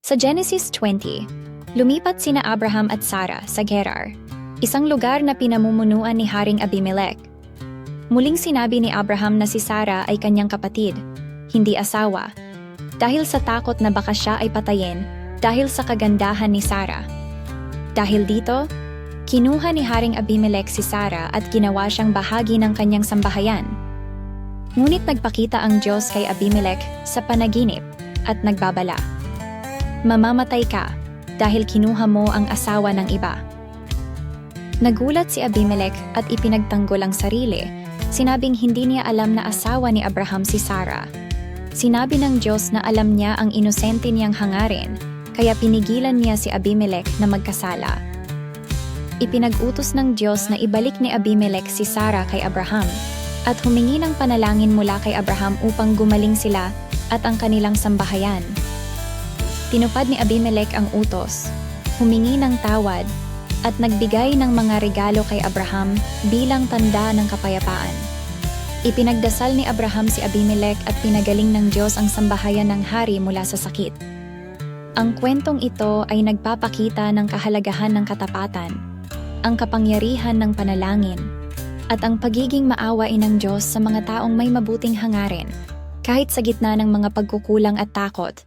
Sa Genesis 20, lumipat sina Abraham at Sarah sa Gerar, isang lugar na pinamumunuan ni Haring Abimelech. Muling sinabi ni Abraham na si Sarah ay kanyang kapatid, hindi asawa, dahil sa takot na baka siya ay patayin dahil sa kagandahan ni Sarah. Dahil dito, kinuha ni Haring Abimelech si Sarah at ginawa siyang bahagi ng kanyang sambahayan. Ngunit nagpakita ang Diyos kay Abimelech sa panaginip at nagbabala. Mamamatay ka dahil kinuha mo ang asawa ng iba. Nagulat si Abimelech at ipinagtanggol ang sarili, sinabing hindi niya alam na asawa ni Abraham si Sarah. Sinabi ng Diyos na alam niya ang inosente niyang hangarin, kaya pinigilan niya si Abimelech na magkasala. Ipinag-utos ng Diyos na ibalik ni Abimelech si Sarah kay Abraham at humingi ng panalangin mula kay Abraham upang gumaling sila at ang kanilang sambahayan. Tinupad ni Abimelech ang utos, humingi ng tawad, at nagbigay ng mga regalo kay Abraham bilang tanda ng kapayapaan. Ipinagdasal ni Abraham si Abimelech at pinagaling ng Diyos ang sambahayan ng hari mula sa sakit. Ang kwentong ito ay nagpapakita ng kahalagahan ng katapatan, ang kapangyarihan ng panalangin, at ang pagiging maawain ng Diyos sa mga taong may mabuting hangarin, kahit sa gitna ng mga pagkukulang at takot.